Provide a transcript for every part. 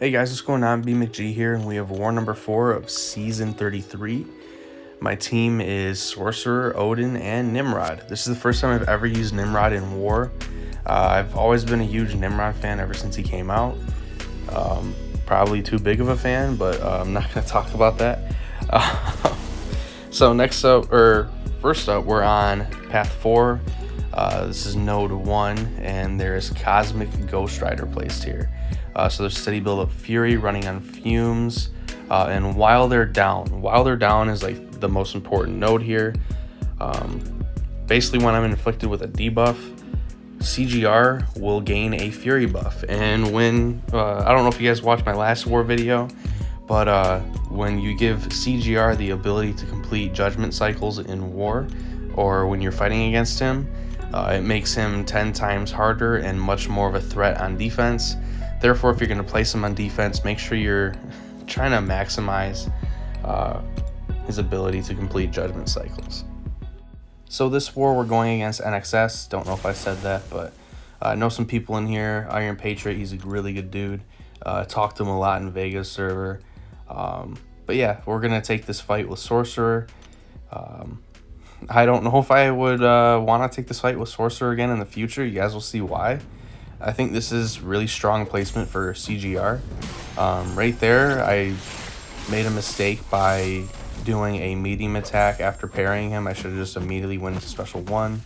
Hey guys, what's going on? B McG here, and we have war number 4 of season 33. My team is Sorcerer, Odin, and Nimrod. This is the first time I've ever used Nimrod in war. I've always been a huge Nimrod fan ever since he came out. Probably too big of a fan, but I'm not going to talk about that. So first up, we're on path 4. This is node 1, and there's Cosmic Ghost Rider placed here. So there's steady build up Fury running on fumes, and while they're down is like the most important node here. Basically when I'm inflicted with a debuff, CGR will gain a Fury buff. And when, I don't know if you guys watched my last war video, but when you give CGR the ability to complete judgment cycles in war, or when you're fighting against him, it makes him 10 times harder and much more of a threat on defense. Therefore, if you're going to place him on defense, make sure you're trying to maximize his ability to complete judgment cycles. So this war, we're going against NXS. Don't know if I said that, but I know some people in here. Iron Patriot, he's a really good dude. Talked to him a lot in Vegas server. But yeah, we're going to take this fight with Sorcerer. I don't know if I would want to take this fight with Sorcerer again in the future. You guys will see why. I think this is really strong placement for CGR. Right there, I made a mistake by doing a medium attack after parrying him. I should have just immediately went into special 1.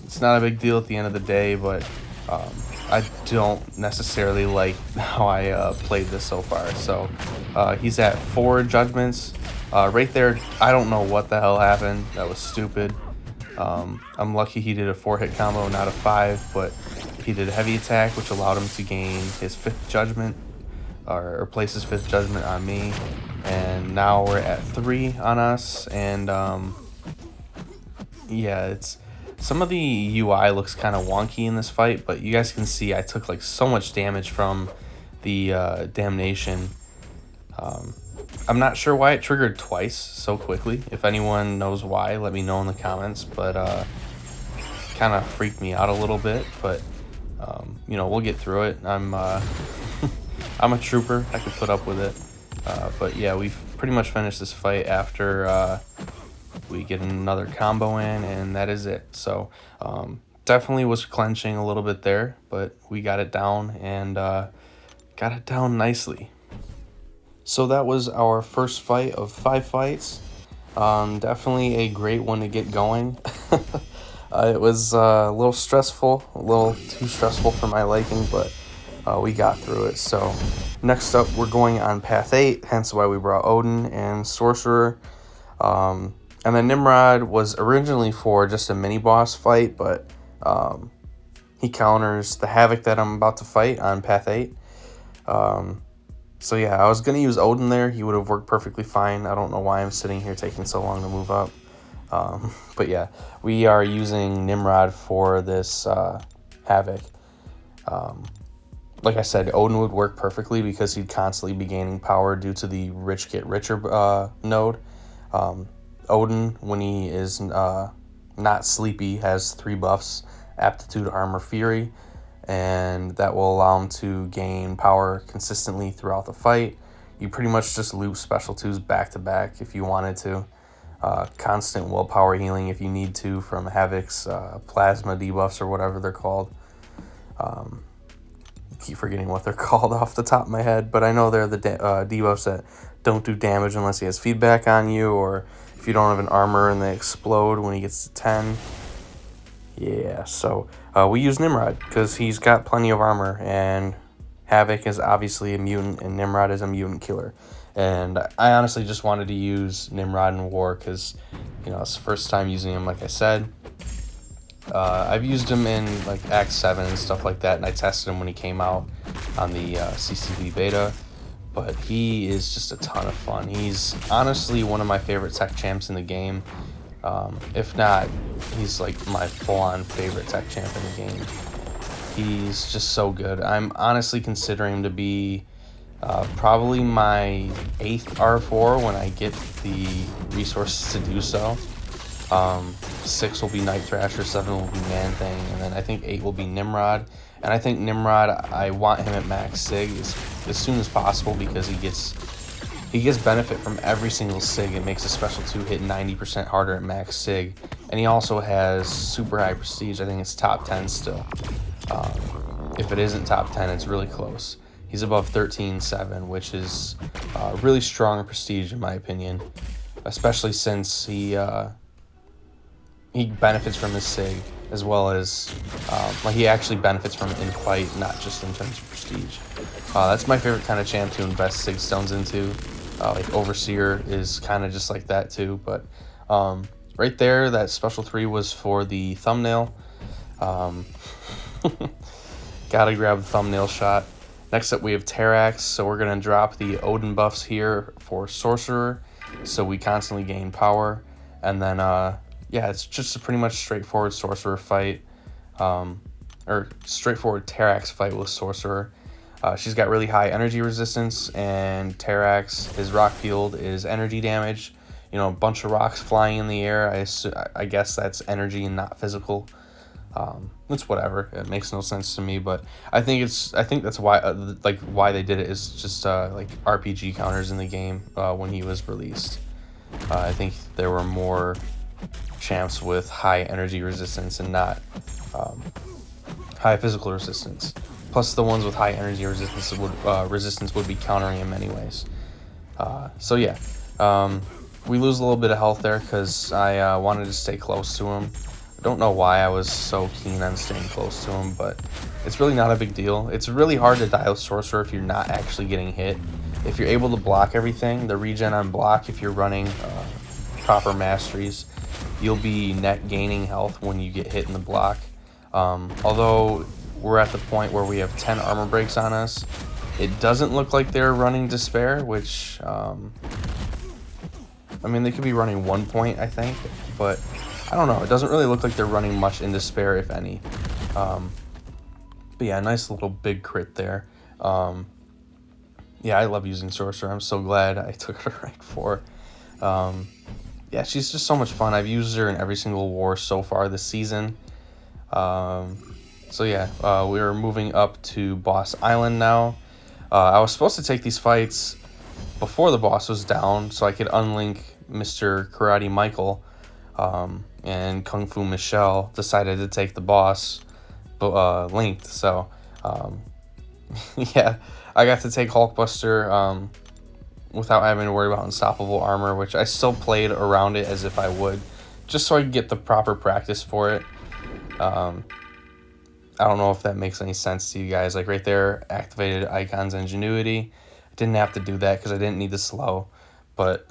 It's not a big deal at the end of the day, but I don't necessarily like how I played this so far. So he's at 4 judgments. Right there, I don't know what the hell happened. That was stupid. I'm lucky he did a 4-hit combo, not a 5, but he did a heavy attack, which allowed him to gain his 5th judgment, or place his 5th judgment on me. And now we're at 3 on us, and yeah, it's some of the UI looks kind of wonky in this fight, but you guys can see I took like so much damage from the damnation. I'm not sure why it triggered twice so quickly. If anyone knows why, let me know in the comments, but kind of freaked me out a little bit, but you know, we'll get through it. I'm I'm a trooper. I could put up with it. But yeah, we've pretty much finished this fight after we get another combo in, and that is it. So definitely was clenching a little bit there, but we got it down, and got it down nicely. So that was our first fight of 5 fights. Definitely a great one to get going. It was a little stressful, a little too stressful for my liking, but we got through it. So next up, we're going on path 8, hence why we brought Odin and Sorcerer. And then Nimrod was originally for just a mini boss fight, but he counters the Havoc that I'm about to fight on path 8. So yeah, I was going to use Odin there. He would have worked perfectly fine. I don't know why I'm sitting here taking so long to move up. But yeah, we are using Nimrod for this Havoc. Like I said, Odin would work perfectly because he'd constantly be gaining power due to the rich get richer node. Odin, when he is not sleepy, has 3 buffs: Aptitude, Armor, Fury, and that will allow him to gain power consistently throughout the fight. You pretty much just loop special 2s back to back if you wanted to. Constant willpower healing if you need to from Havoc's plasma debuffs or whatever they're called. I keep forgetting what they're called off the top of my head, but I know they're the debuffs that don't do damage unless he has feedback on you, or if you don't have an armor and they explode when he gets to 10. Yeah, so we use Nimrod because he's got plenty of armor, and Havoc is obviously a mutant and Nimrod is a mutant killer. And I honestly just wanted to use Nimrod in war because, you know, it's the first time using him, like I said. I've used him in like Act 7 and stuff like that, and I tested him when he came out on the CCV beta. But he is just a ton of fun. He's honestly one of my favorite tech champs in the game. If not, he's like my full-on favorite tech champ in the game. He's just so good. I'm honestly considering him to be probably my 8th R4 when I get the resources to do so. 6 will be Night Thrasher, 7 will be Man Thing, and then I think 8 will be Nimrod, And I think Nimrod, I want him at max sig as soon as possible, because he gets benefit from every single sig. It makes a special 2 hit 90% harder at max sig. And he also has super high prestige. I think it's top 10 still. If it isn't top 10, it's really close. He's above 13.7, which is really strong prestige in my opinion, especially since he benefits from his sig, as well as like he actually benefits from it in fight, not just in terms of prestige. That's my favorite kind of champ to invest sig stones into. Like Overseer is kind of just like that too. But right there, that special 3 was for the thumbnail. Gotta grab the thumbnail shot. Next up we have Terrax, so we're gonna drop the Odin buffs here for Sorcerer, so we constantly gain power. And then yeah, it's just a pretty much straightforward Sorcerer fight, or straightforward Terrax fight with Sorcerer. She's got really high energy resistance, and Terrax, his rock field is energy damage. You know, a bunch of rocks flying in the air. I guess that's energy and not physical. It's whatever. It makes no sense to me, but I think that's why why they did it is just like RPG counters in the game when he was released. I think there were more champs with high energy resistance and not high physical resistance. Plus, the ones with high energy resistance would be countering him anyways. So yeah, we lose a little bit of health there because I wanted to stay close to him. I don't know why I was so keen on staying close to him, but it's really not a big deal. It's really hard to die with Sorcerer if you're not actually getting hit. If you're able to block everything, the regen on block, if you're running proper masteries, you'll be net gaining health when you get hit in the block. Although we're at the point where we have 10 armor breaks on us, it doesn't look like they're running Despair, which, I mean, they could be running 1 point, I think, but I don't know. It doesn't really look like they're running much in Despair, if any. But yeah, nice little big crit there. Yeah, I love using Sorcerer. I'm so glad I took her to rank 4. Yeah, she's just so much fun. I've used her in every single war so far this season. So yeah, we're moving up to Boss Island now. I was supposed to take these fights before the boss was down so I could unlink Mr. Karate Michael, and Kung Fu Michelle decided to take the boss linked. So yeah, I got to take Hulkbuster without having to worry about unstoppable armor, which I still played around it as if I would, just so I could get the proper practice for it. I don't know if that makes any sense to you guys. Like right there, activated Icon's Ingenuity. I didn't have to do that because I didn't need the slow, but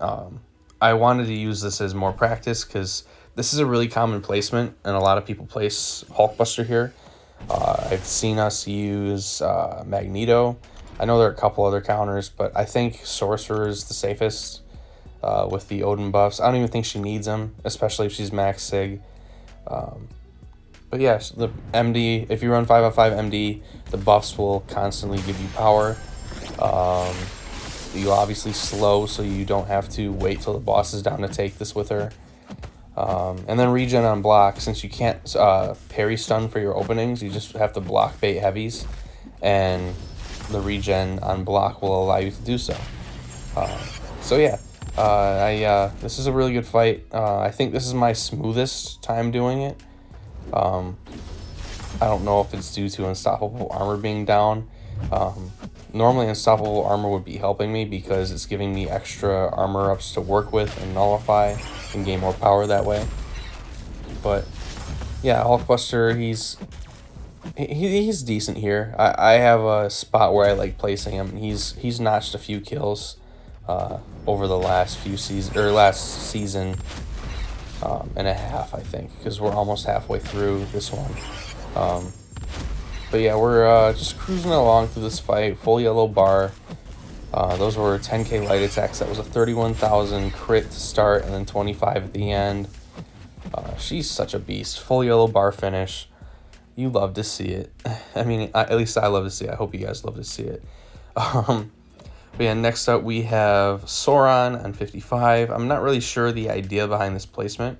I wanted to use this as more practice because this is a really common placement and a lot of people place Hulkbuster here. I've seen us use Magneto. I know there are a couple other counters, but I think Sorcerer is the safest with the Odin buffs. I don't even think she needs them, especially if she's max sig. But yes, the MD, if you run 5/5 MD, the buffs will constantly give you power. You obviously slow, so you don't have to wait till the boss is down to take this with her. And then regen on block, since you can't parry stun for your openings, you just have to block bait heavies, and the regen on block will allow you to do so. So yeah, this is a really good fight. I think this is my smoothest time doing it. I don't know if it's due to unstoppable armor being down. Normally unstoppable armor would be helping me because it's giving me extra armor ups to work with and nullify and gain more power that way. But yeah, Hulkbuster, he's decent here. I have a spot where I like placing him. He's notched a few kills over the last season and a half, I think, because we're almost halfway through this one. But yeah, we're just cruising along through this fight. Full yellow bar. Those were 10k light attacks. That was a 31,000 crit to start and then 25 at the end. She's such a beast. Full yellow bar finish. You love to see it. I mean, at least I love to see it. I hope you guys love to see it. But yeah, next up we have Sauron on 55. I'm not really sure the idea behind this placement.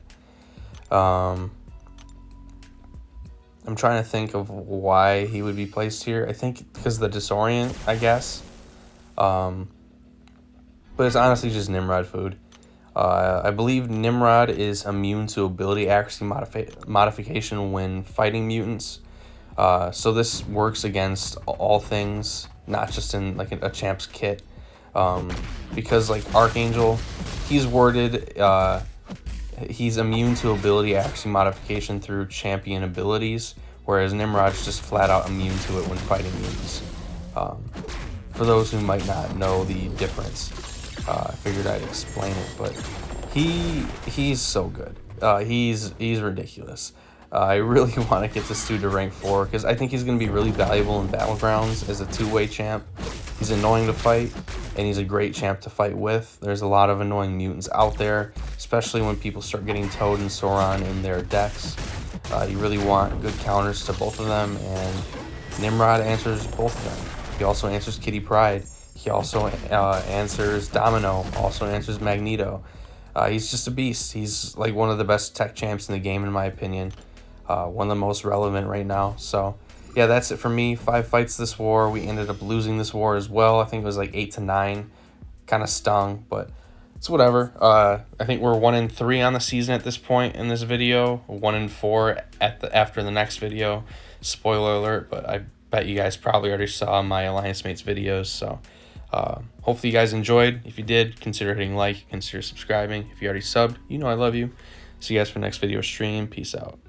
I'm trying to think of why he would be placed here. I think because of the disorient, I guess. But it's honestly just Nimrod food. I believe Nimrod is immune to ability accuracy modification when fighting mutants. So this works against all things, not just in like a champ's kit. Because like Archangel, he's worded, he's immune to ability accuracy modification through champion abilities, whereas Nimrod's just flat out immune to it when fighting mutants. For those who might not know the difference, I figured I'd explain it, but he's so good. He's ridiculous. I really want to get this dude to rank 4 because I think he's going to be really valuable in Battlegrounds as a two-way champ. He's annoying to fight, and he's a great champ to fight with. There's a lot of annoying mutants out there, especially when people start getting Toad and Sauron in their decks. You really want good counters to both of them, and Nimrod answers both of them. He also answers Kitty Pryde. He also answers Domino, also answers Magneto. He's just a beast. He's like one of the best tech champs in the game, in my opinion. One of the most relevant right now. So, yeah, that's it for me. 5 fights this war. We ended up losing this war as well. I think it was like 8-9. Kind of stung, but it's whatever. I think we're 1-3 on the season at this point in this video. 1-4 after the next video. Spoiler alert, but I bet you guys probably already saw my Alliance Mates videos, so hopefully you guys enjoyed. If you did, consider hitting like, consider subscribing. If you already subbed, you know I love you. See you guys for the next video stream. Peace out.